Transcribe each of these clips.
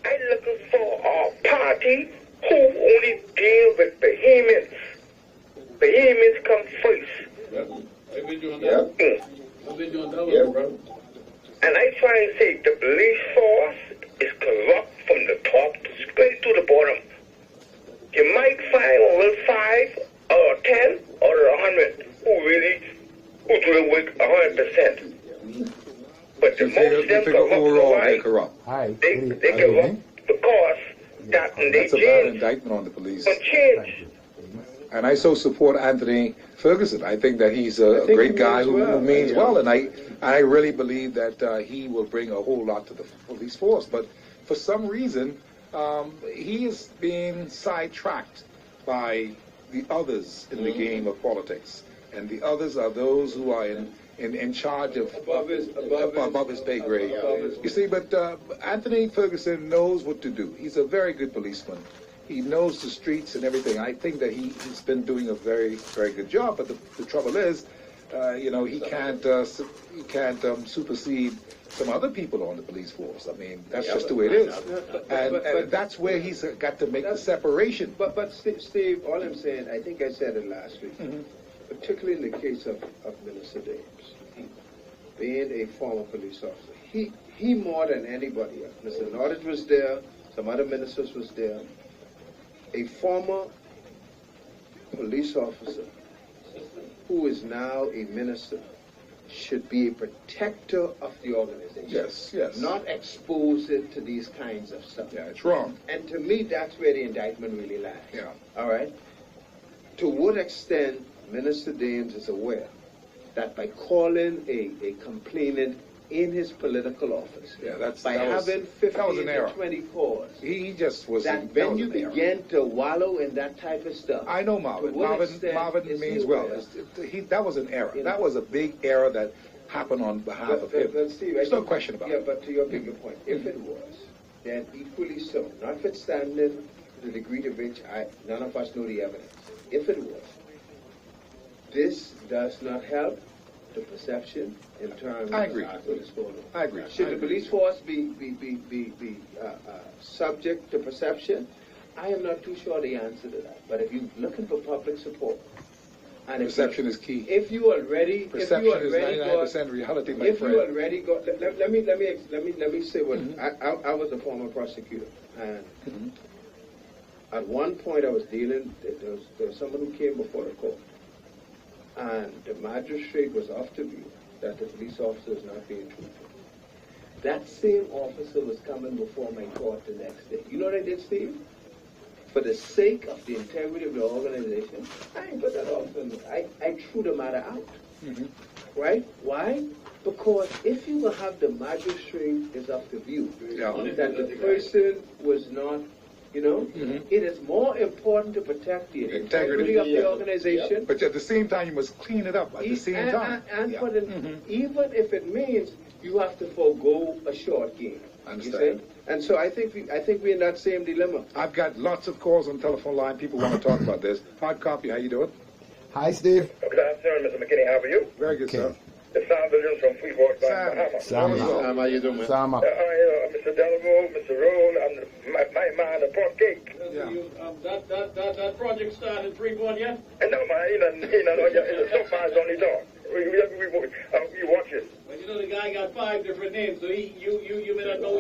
I'm looking for a party who only deal with behemoths. Behemoths come first. Yep. I've been doing that. Yep. I've been doing that one, bro. And I try and say the police force is corrupt from the top straight to the bottom. You might find only 5 or 10 or 100 who do the work 100%. But the most of them corrupt. They corrupt because that that's a bad indictment on the police. And I so support Anthony Ferguson. I think that he's a great guy who means well, and I really believe that he will bring a whole lot to the police force. But for some reason, he is being sidetracked by the others in the game of politics, and the others are those who are in charge of above his pay grade. You see, but Anthony Ferguson knows what to do. He's a very good policeman. He knows the streets and everything. I think that he's been doing a very, very good job. But the trouble is, he can't supersede some other people on the police force. I mean, that's just the way it is. And that's where he's got to make the separation. But Steve, all I'm saying, I think I said it last week, particularly in the case of Minister Dames, being a former police officer, he more than anybody else, Mr. Nordich was there, some other ministers was there, a former police officer who is now a minister should be a protector of the organization. Yes. Not expose it to these kinds of stuff. Yeah, it's wrong. And to me, that's where the indictment really lies. Yeah. All right? To what extent Minister Dames is aware that by calling a complainant in his political office, by having 15 to 20 calls, he just was that when you begin to wallow in that type of stuff. I know Marvin. Marvin means well. That was an error. That was a big error that happened on behalf of him. But Steve, there's no question about it. Yeah, but to your bigger point, if it was, then equally so, notwithstanding the degree to which none of us know the evidence, if it was, this does not help the perception in terms I agree. of what is going on. I agree. Should the police force be subject to perception? I am not too sure the answer to that. But if you're looking for public support, and perception is key. If you already, perception is 99% reality, my friend. If you already got, let me say what I was a former prosecutor, and at one point I was dealing. There was someone who came before the court. And the magistrate was of the view that the police officer was not being truthful. That same officer was coming before my court the next day. You know what I did, Steve? For the sake of the integrity of the organization, I ain't put that officer. I threw the matter out. Right? Why? Because if you will have the magistrate is of the view that the person was not, it is more important to protect the integrity of the organization. But at the same time, you must clean it up at the same time. Even if it means you have to forego a short game. Understand. And so I think we're in that same dilemma. I've got lots of calls on the telephone line. People want to talk about this. Hard copy, how you doing? Hi, Steve. Good afternoon, Mr. McKinney. How are you? Very good, sir. It's Sam Williams from Freeport, Bahamas. Sam, how you doing, man? Mr. Delamo, Mr. Roll, and my man, the pork cake. That project started 3-1 yet? No, man, so far it's only talk. We watch it. Well, the guy got 5 different names, so you may not know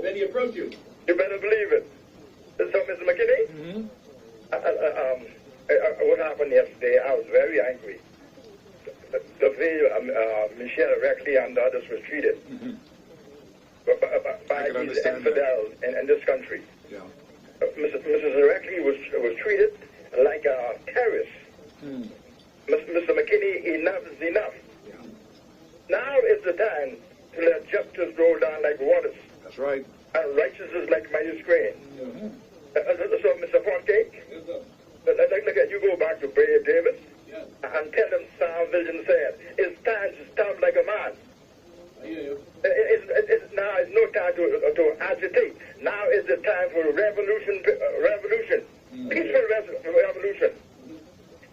when he approached you. You better believe it. So, Mr. McKinney, what happened yesterday, I was very angry. The way Michelle Reckley and others was treated by these infidels in this country. Yeah. Mrs. Reckley was treated like a terrorist. Mr. McKinney, enough is enough. Yeah. Now is the time to let justice roll down like waters. That's right. And righteousness like mighty screen. So, Mr. Portcake, look at you go back to Brave Davis and tell them Sam Vision said, it's time to stand like a man. I hear you. Now it's no time to agitate. Now is the time for revolution, peaceful revolution.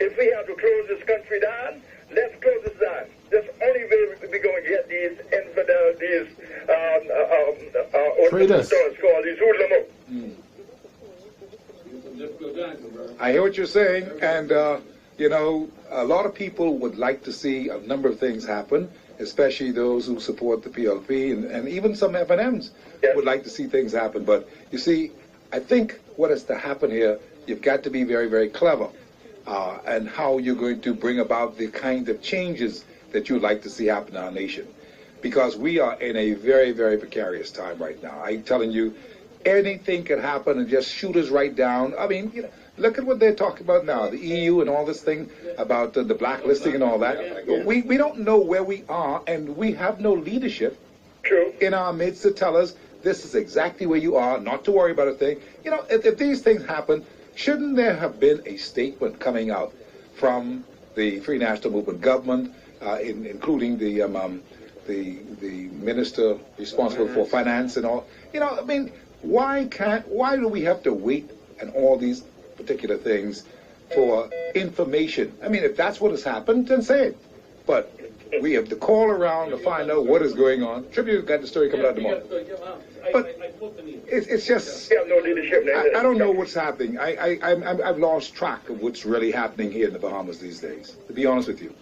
If we have to close this country down, let's close it down. That's the only way we're going to get these infidels, these traitors, called these I hear what you're saying, and you know, a lot of people would like to see a number of things happen, especially those who support the PLP, and even some FNMs would like to see things happen. But you see, I think what has to happen here, you've got to be very, very clever, and how you're going to bring about the kind of changes that you'd like to see happen in our nation. Because we are in a very, very precarious time right now. I'm telling you, anything can happen and just shoot us right down. I mean, you know, look at what they're talking about now, the EU and all this thing about the blacklisting and all that. We don't know where we are, and we have no leadership in our midst to tell us this is exactly where you are, not to worry about a thing. You know, if these things happen, shouldn't there have been a statement coming out from the Free National Movement government, including the minister responsible for finance and all? You know, I mean, why do we have to wait and all these particular things for information? I mean, if that's what has happened, then say it. But we have to call around to find out what is going on. Tribute got the story coming out tomorrow. But it's just, I don't know what's happening. I've lost track of what's really happening here in the Bahamas these days, to be honest with you.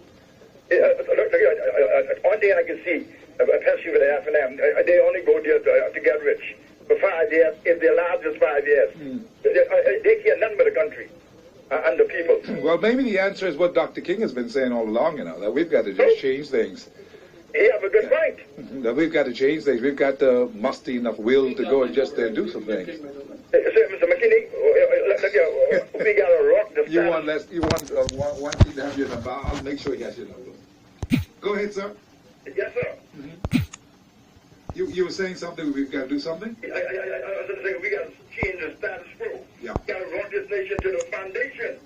One thing I can see, especially with the FNM, they only go there to get rich. For 5 years, if they last just 5 years, they care nothing but the country and the people. Well, maybe the answer is what Dr. King has been saying all along, you know, that we've got to just change things. You have a good point. That we've got to change things. We've got the musty enough will to go and just do some things. Mr. McKinney, we got to rock the You want me to have your number? I'll make sure he has your number. Go ahead, sir. Yes, sir. Mm-hmm. You were saying something, we've got to do something? I was going to say, we got to change the status quo. Yeah. We got to rock this nation to the foundation.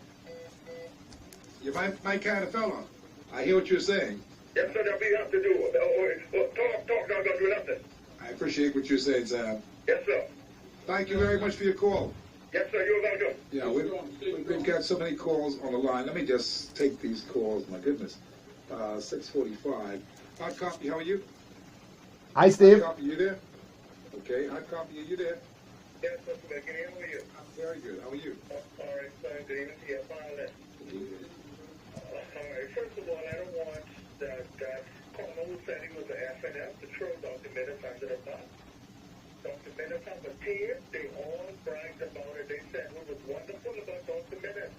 You're my kind of fella. I hear what you're saying. Yes, sir, that we have to do. Talk, not going to do nothing. I appreciate what you're saying, Sam. Yes, sir. Thank you very much for your call. Yes, sir, you're welcome. Yeah, we've got so many calls on the line. Let me just take these calls, my goodness. 6:45. Hard copy, how are you? Hi, Steve. Hard copy, you there? Okay, hard copy, are you there? Yes, Mr. McKinney, how are you? I'm very good. How are you? All right, fine, good evening to you. Finally. All right, first of all, I don't want that Cornell who said he was an FNF to throw Dr. Minnis under the bus. Dr. Minnis have a team. They all bragged about it. They said what was wonderful about Dr. Minnis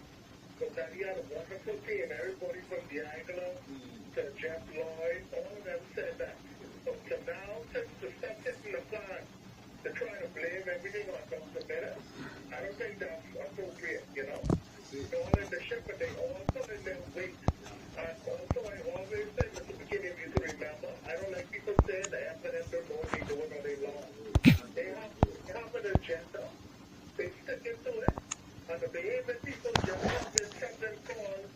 was that he had a wonderful team. Everybody from Diagolo to Jeff Lloyd, all of them said that. So now, since the stuff hitting the fan, to try to blame everything on Dr. Minnis, I don't think that's appropriate, you know. They're all in the ship, but they all put in their weight. And also, I always say, Mr. McKinney, if you can remember, I don't like people saying the FNF don't know what they do or they long. They have an agenda. They stick into it. And the behavior people just have been something called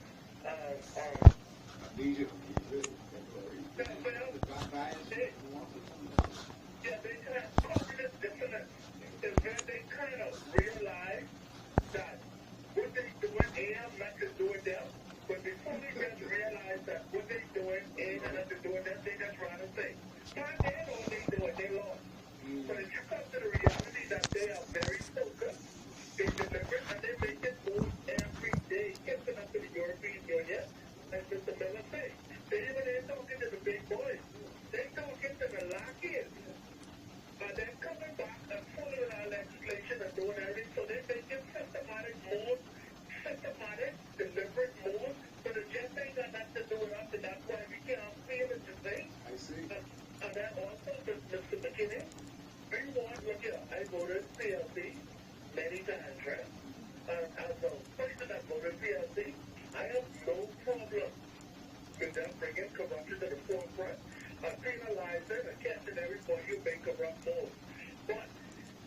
they have cognitive dissonance. Is when they kind of realize that what they doing ain't nothing to do with them. But before they just realize that what they doing ain't nothing to do with them, they just rather say, God, they know what they doing, they lost. But if you come to the reality that they are very focused, they deliver, and they make it move every day, getting up to the European Union, as Mr. Miller said. They even ain't talking to the big boys. They talking to the lackeys. And they're coming back and following our legislation and doing everything. So they're making systematic, deliberate moves. But the just ain't got nothing to do with us, and that's why we can't feel it today. I see. And then also, Mr. McKinney, we want, look here, I voted PLC many times, right? As a person that voted PLC, I have no problem with them bringing corruption to the forefront and penalizing and catching everybody who make corrupt moves. But,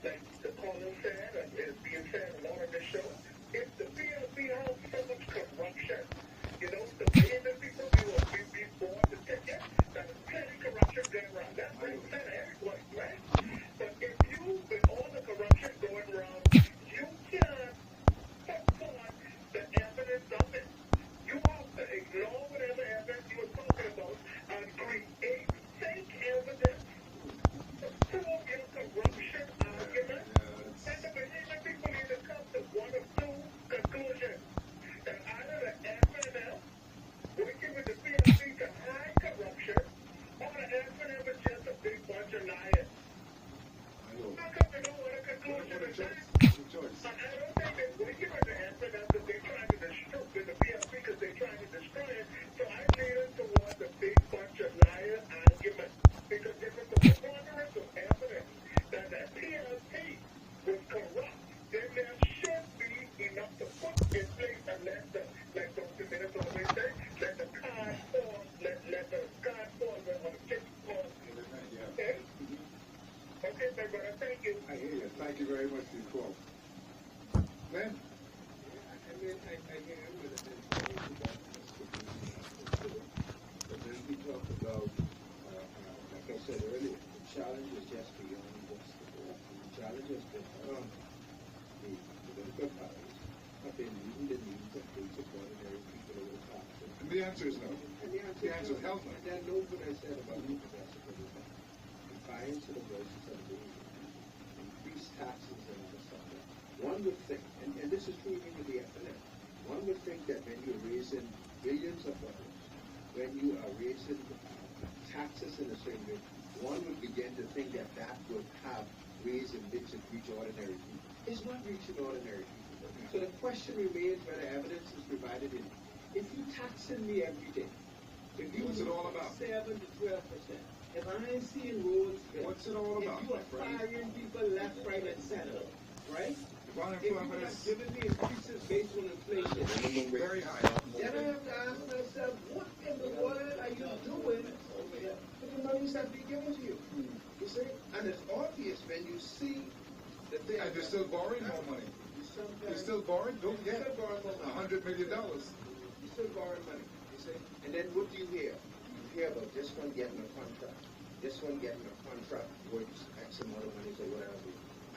like the caller said, and it's being said a lot on the show, if the PLC has so much corruption, you know, the payment people we bought the ticket, that is plenty corruption going around. That's what I'm saying to everybody, right? But if you, with all the corruption going around, you can't support the evidence of it. You have to ignore whatever evidence you were talking about and agree. go. How come they don't want a conclusion of that? But I don't think they're going to give it to him because they're trying to destroy the PLP because they're trying to destroy it. So I lean towards a big bunch of liar arguments because if it's a preponderance of evidence that that PLP was corrupt, then there should be enough to put in place and let the, like Dr. Minutes always say, let the card fall, let the card fall on the chips fall. Okay? Okay, my brother, thank you. I hear you. Thank you very much for your call. Glenn? I hear him with it. But then he talked about, like I said earlier, the challenge is just beyond what's the goal. The challenge has been the political parties have been meeting the needs of basic ordinary people over the past. And the answer is no. And the answer is health. And that knows what I said about the progressive movement. Defiance of the voices of the increased taxes and other stuff. One would think, and this is true even with the FNF, one would think that when you're raising billions of dollars, when you are raising taxes in a certain way, one would begin to think that that would have ways in which it reach ordinary people. It's not reaching ordinary people. So the question remains whether evidence is provided in. If you taxing me every day, if you what's it all about? 7 to 12%. If I ain't seeing roads built, what's it all about? If you are firing people left, right, and center, right? If you are giving me increases based on inflation, very high. then I have to ask myself, what in the world are you doing with the monies that be given to you? You see? And it's obvious when you see that they And they're still borrowing more money. They're still borrowing? Don't forget. $100 million. You're still borrowing money, you see? And then what do you hear? You hear about this one getting a contract, this one getting a contract worth X amount of money or whatever.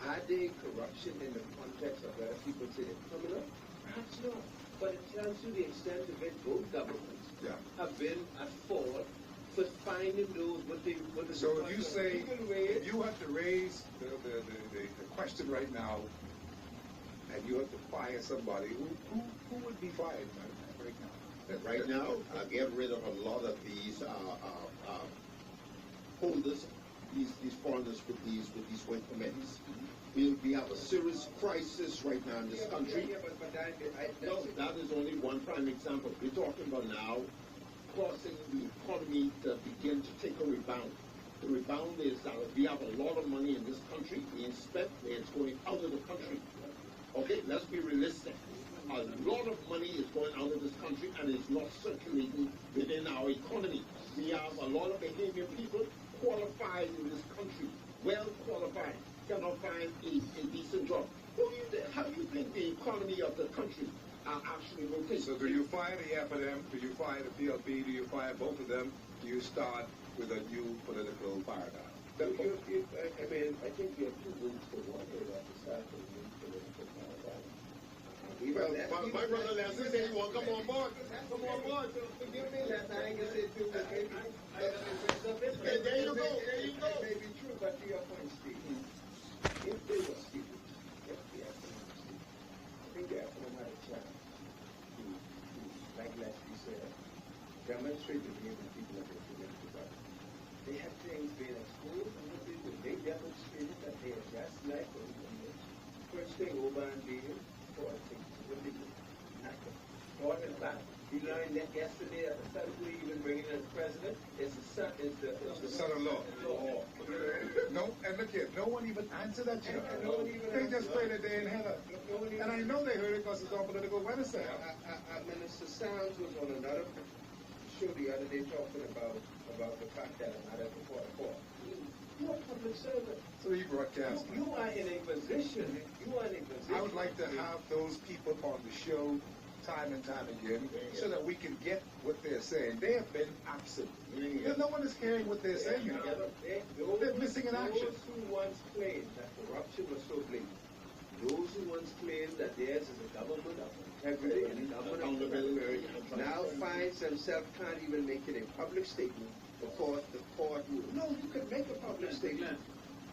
Are they corruption in the context of whether people say they're criminal? Perhaps not. But it tells you the extent to which both governments have been at fault for finding those what the So if you say if you have to raise the question right now, and you have to fire somebody, who would be fired right now? Right now, get rid of a lot of these holders, these foreigners with these work permits. We have a serious crisis right now in this country. No, that is only one prime example. We're talking about now causing the economy to begin to take a rebound. The rebound is that we have a lot of money in this country being spent, and it's going out of the country. Okay, let's be realistic. A lot of money is going out of this country and is not circulating within our economy. We have a lot of behavior people qualified in this country, well qualified, cannot find a decent job. How do you think the economy of the country are actually rotating? So do you fire the FNM? Do you fire the PLP? Do you fire both of them? Do you start with a new political paradigm? I mean, I think you have two routes to one. You have to start with a new political paradigm. Well, my brother Leslie said you want to come on board. Come on board. Forgive me, Les, I ain't gonna say too much. Hey, there you go. There you go. It may be true, but to your point, Steve, if they were stupid, if the FNM was stupid, I think the FNM had a chance to, like Leslie said, demonstrate the behavior of people that they're connected to. They had things being exposed, and what they did, they demonstrated that they are just like what we did. First thing, Obama did, what they did, nothing. Thought in fact, we learned that yesterday at the Assembly, even bringing in the president, it's the son-in-law. No, and look here, no one even answered that. They just played a day in hell. And I know they heard it because it's on political Wednesday. Minister Sounds was on another show the other day talking about the fact that I'm not at the court. You're a public servant. So he broadcast. You are in a position. I would like to have those people on the show time and time again so that we can get what they're saying. They have been absent. No one is hearing what they're saying. They're missing in action. Those who once claimed that corruption was so blatant, those who once claimed that theirs is a government of integrity and a government of accountability, now finds themselves can't even make it a public statement because the court ruled. No, you could make a public statement.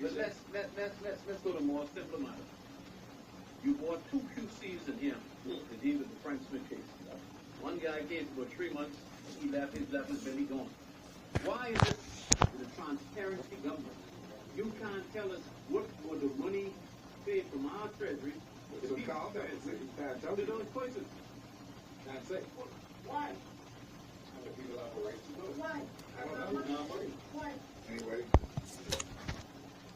But let's go to more simple matters. You bought 2 QCs in him to deal with the Frank Smith case. One guy came for 3 months, he left his belly gone. Why is it that a transparency government You can't tell us what was the money paid from our treasury to So people's Carl, treasury can't tell to you. those places. Can't say. Why? Other people have a right to know. Why? I don't know. Not money. Why? Anyway.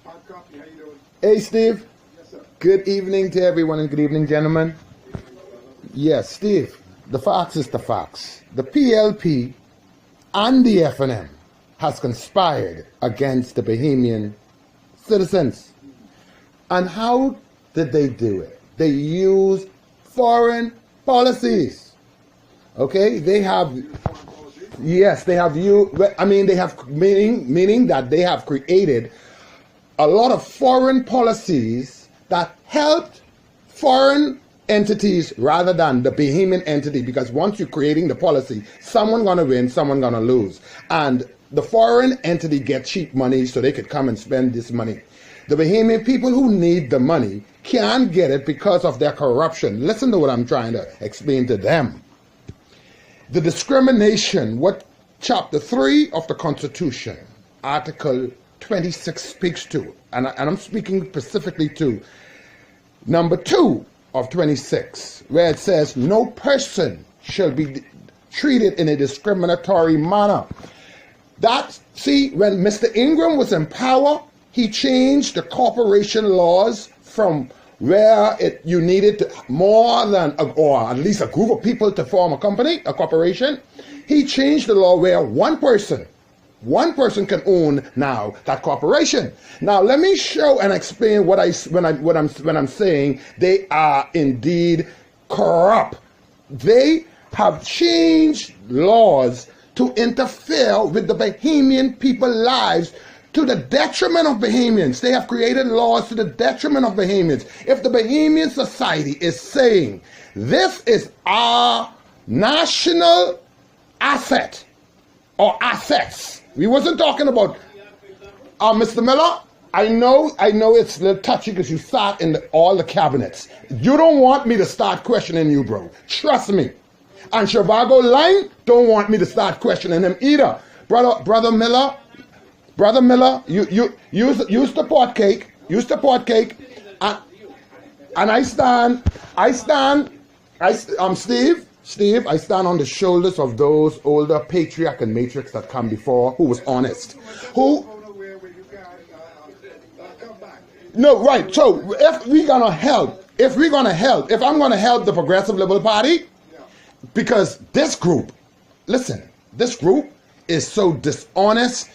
Hard copy, how you doing? Hey, Steve. Yes, sir. Good evening to everyone and good evening, gentlemen. Yes, Steve, the facts is the facts. The PLP and the FNM has conspired against the Bahamian citizens. And how did they do it? They used foreign policies. Okay, they have, yes, they have they have meaning that they have created a lot of foreign policies that helped foreign entities rather than the Bahamian entity, because once you're creating the policy, someone gonna win, someone gonna lose. And the foreign entity get cheap money so they could come and spend this money. The Bahamian people who need the money can't get it because of their corruption. Listen to what I'm trying to explain to them. The discrimination, what Chapter 3 of the Constitution, Article 26 speaks to, and I'm speaking specifically to number 2 of 26, where it says, no person shall be treated in a discriminatory manner. That, see, when Mr. Ingram was in power, he changed the corporation laws from where you needed more than, or at least a group of people to form a company, a corporation. He changed the law where one person can own now that corporation. Now let me show and explain what I'm saying. They are indeed corrupt. They have changed laws to interfere with the Bahamian people's lives to the detriment of Bahamians. They have created laws to the detriment of Bahamians. If the Bahamian society is saying this is our national asset or assets, we wasn't talking about Mr. Miller. I know it's a little touchy because you sat in all the cabinets. You don't want me to start questioning you, bro. Trust me. And Shivago Line don't want me to start questioning him either. Brother Miller, you use the pot cake. Use the pot cake. And Steve, I stand on the shoulders of those older patriarch and matrix that come before who was honest. No, right. So if I'm gonna help the Progressive Liberal Party, because this group is so dishonest.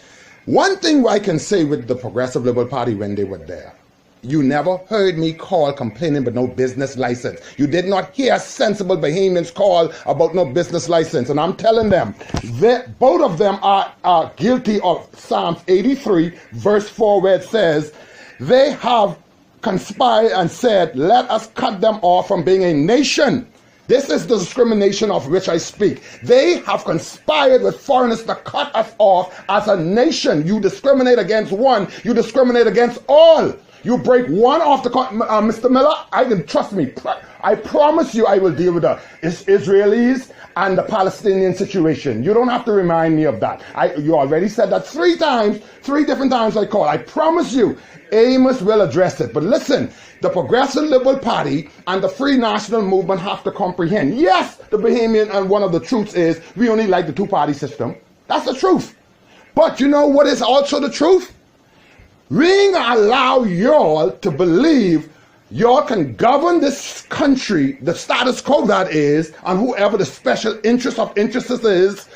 One thing I can say with the Progressive Liberal Party when they were there, you never heard me call complaining about no business license. You did not hear sensible Bahamians call about no business license. And I'm telling them that both of them are guilty of Psalms 83 verse 4, where it says they have conspired and said, let us cut them off from being a nation. This is the discrimination of which I speak. They have conspired with foreigners to cut us off as a nation. You discriminate against one, you discriminate against all. You break one off the Mr. Miller, trust me, I promise you I will deal with the Israelis and the Palestinian situation. You don't have to remind me of that. You already said that 3 different times I called. I promise you, Amos will address it. But listen, the Progressive Liberal Party and the Free National Movement have to comprehend. Yes, the Bahamian, and one of the truths is we only like the 2-party system. That's the truth. But you know what is also the truth? We ain't gonna allow y'all to believe y'all can govern this country, the status quo that is, and whoever the special interest is,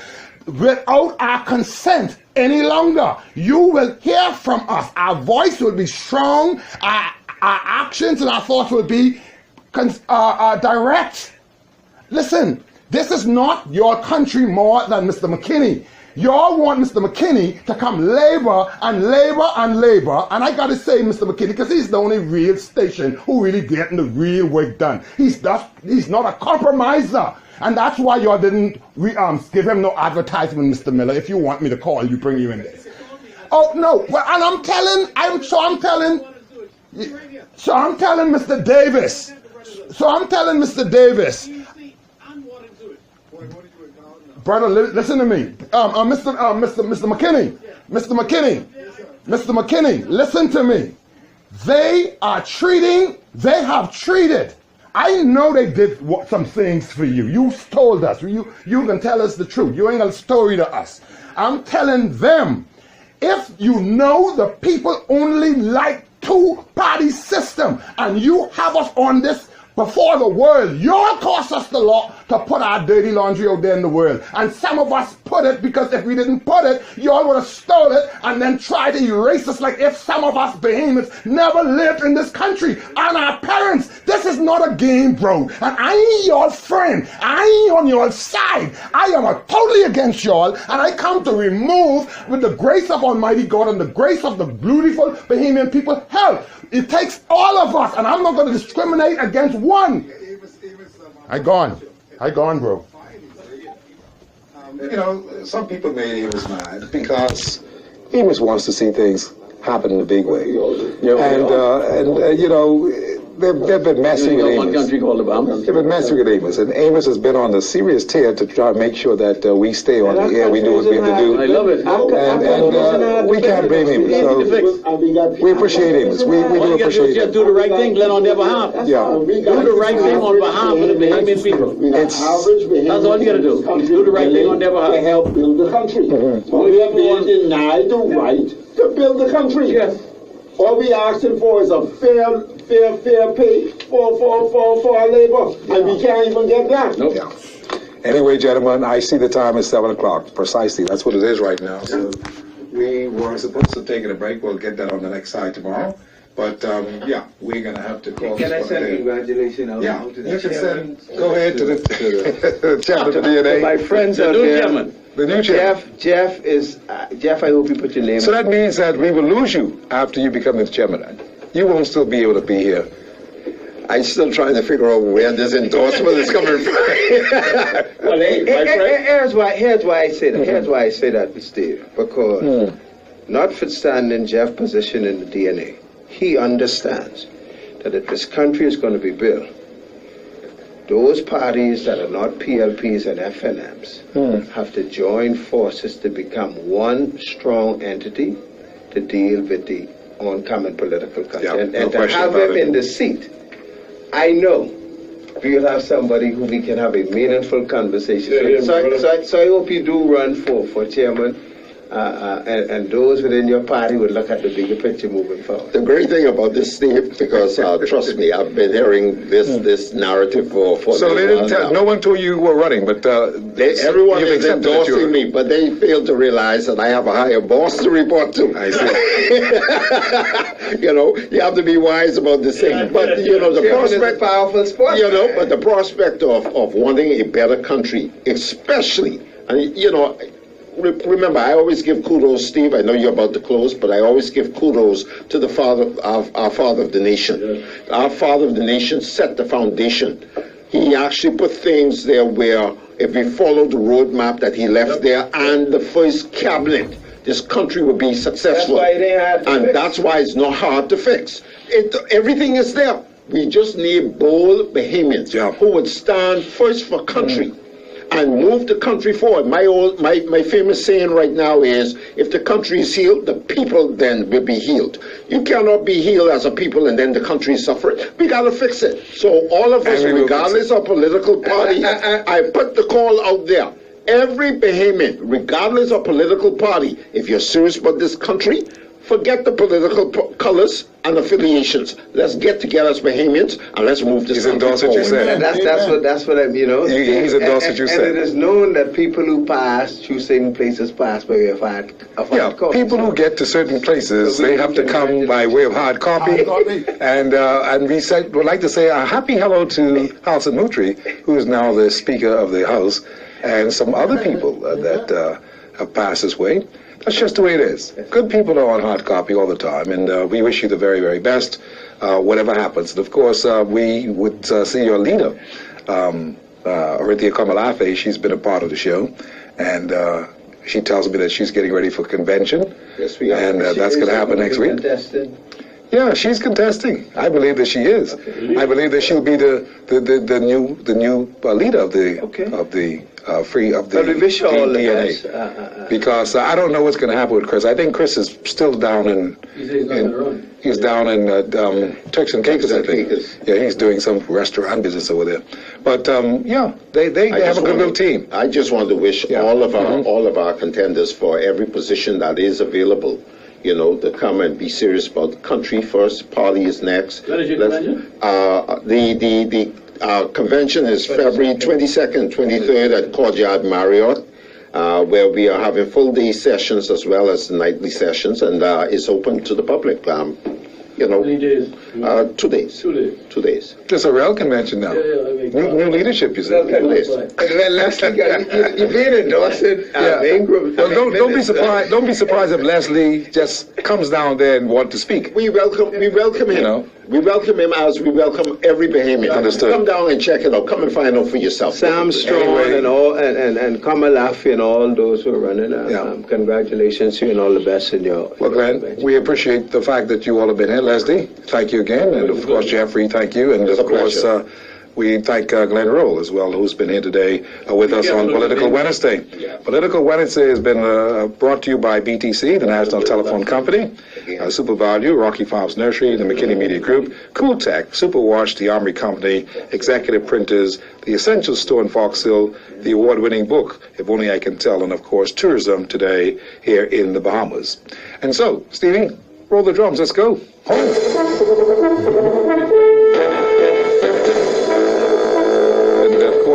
without our consent any longer. You will hear from us. Our voice will be strong. Our actions and our thoughts will be direct. Listen, this is not your country more than Mr. McKinney. Y'all want Mr. McKinney to come labor. And I got to say, Mr. McKinney, because he's the only real station who really getting the real work done. He's not a compromiser. And that's why y'all didn't give him no advertisement, Mr. Miller. If you want me to call you, bring you in there. Oh, no. Well, and I'm telling Mr. Davis. Brother, listen to me. Mr. McKinney. Mr. McKinney. Mr. McKinney, listen to me. They have treated. I know they did some things for you. You told us. You can tell us the truth. You ain't a story to us. I'm telling them, if you know the people only like two-party system, and you have us on this before the world, y'all cost us the law to put our dirty laundry out there in the world. And some of us put it because if we didn't put it, y'all would have stole it and then tried to erase us like if some of us behemoths never lived in this country. And our parents, this is not a game, bro. And I ain't your friend. I ain't on your side. I am totally against y'all, and I come to remove, with the grace of Almighty God and the grace of the beautiful Bahamian people, help. It takes all of us, and I'm not going to discriminate against one. I gone, bro. You know, some people made Amos mad because Amos wants to see things happen in a big way. And you know, they've been messing with Amos. They've been messing with Amos, and Amos has been on a serious tear to try to make sure that we stay on the air. We do what we have to do. I love it. And we can't blame Amos. So we appreciate Amos. We do appreciate Just do the right thing, Glenn, on their behalf. Yeah. Do the right thing on behalf of the Bahamian people. That's all you got to do. Do the right thing on their behalf. To help build the country. We have been denied the right to build the country. Yes. All we asking for is a fair pay for our labor, and we can't even get that. Nope. Yeah. Anyway, gentlemen, I see the time is 7 o'clock. Precisely, that's what it is right now. So we were supposed to take a break. We'll get that on the next side tomorrow. But yeah, we're gonna have to call. Can I send congratulations out? Yeah, you can send. Go ahead to the chairman of the DNA. My friends out there. The new chairman. Jeff is Jeff. I hope you put your name. So that means that we will lose you after you become the chairman. You won't still be able to be here. I'm still trying to figure out where this endorsement is coming from. Well, here's why I say that. Here's why I say that, Steve. Because notwithstanding Jeff's position in the DNA, he understands that if this country is going to be built, those parties that are not PLPs and FNMs have to join forces to become one strong entity to deal with the oncoming political content. And to have him in the seat, I know we'll have somebody who we can have a meaningful conversation with. So I hope you do run for chairman. And those within your party would look at the bigger picture moving forward. The great thing about this, Steve, because trust me, I've been hearing this narrative for so they didn't tell. No one told you were running, but everyone is endorsing me, but they fail to realize that I have a higher boss to report to. I see. You know, you have to be wise about this thing. But you know, the prospect, powerful sport. You know, but the prospect of wanting a better country, especially, and you know. Remember, I always give kudos, Steve. I know you're about to close, but I always give kudos to the our father of the nation. Yes. Our father of the nation set the foundation. He actually put things there where, if we follow the roadmap that he left there and the first cabinet, this country would be successful. That's why they had to and fix. That's why it's not hard to fix. Everything is there. We just need bold Bahamians who would stand first for country. And move the country forward. My famous saying right now is, if the country is healed, the people then will be healed. You cannot be healed as a people and then the country suffer. We got to fix it. So all of us, regardless of political party, I put the call out there. Every Bahamian, regardless of political party, if you're serious about this country, forget the political colors and affiliations. Let's get together as Bahamians and let's move this country forward. He's endorsed what you said. That's what I'm, you know. He's endorsed what you said. And it is known that people who pass through certain places pass by way of hard copy. People who get to certain places, they have to come by way of hard copy. And we would like to say a happy hello to Halson Mutri, who is now the Speaker of the House, and some other people that have passed this way. That's just the way it is. Good people are on hard copy all the time, and we wish you the very, very best, whatever happens. And of course, we would see your leader, Arithia Kamalafe. She's been a part of the show, and she tells me that she's getting ready for convention. Yes, we are. And that's going to happen next week. Contested. Yeah, she's contesting. I believe that she is. Okay. I believe that she'll be the new leader of the DNA. Because I don't know what's going to happen with Chris. I think Chris is still down in he's down in Turks and Caicos, I think. Yeah, he's doing some restaurant business over there. But yeah, they have a good little team. I just want to wish all of our contenders for every position that is available, you know, to come and be serious about the country first. Party is next. When is your convention? The convention is February 22nd, 23rd at Courtyard Marriott, where we are having full-day sessions as well as nightly sessions, and it's open to the public. You know, 2 days. 2 days. 2 days. 2 days. It's a real convention now. New leadership, you said. 2 days. Leslie, you've been endorsing main group. Well, don't be surprised. Don't be surprised if Leslie just comes down there and wants to speak. We welcome him. You know? We welcome him as we welcome every Bahamian. Understood. Come down and check it out. Come and find out for yourself. Sam Strong and all, and Kamalafi and all those who are running. Congratulations to you and all the best in your. Well, Glenn, we appreciate the fact that you all have been here. Leslie, thank you again, and of course Jeffrey, thank you, and of course we thank Glenn Roll as well, who's been here today with us on Political Wednesday. Political Wednesday has been brought to you by BTC, the National Telephone Company, Super Value, Rocky Farms Nursery, the McKinney Media Group, Cool Tech, Superwash, the Armory Company, Executive Printers, the Essential Store in Fox Hill, the award-winning book, If Only I Can Tell, and of course Tourism today here in the Bahamas. And so, Stevie, roll the drums, let's go. Home.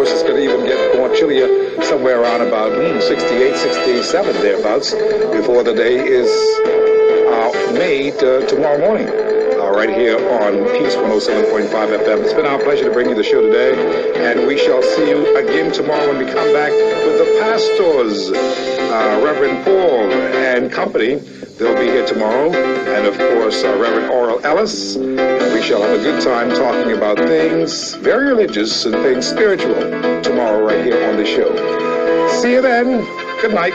It's going to even get more chillier somewhere around about 68, 67 thereabouts before the day is made tomorrow morning. Right here on Peace 107.5 FM. It's been our pleasure to bring you the show today, and we shall see you again tomorrow when we come back with the pastors, Reverend Paul and company. They'll be here tomorrow, and of course Reverend Oral Ellis. We shall have a good time talking about things very religious and things spiritual tomorrow right here on the show. See you then. Good night.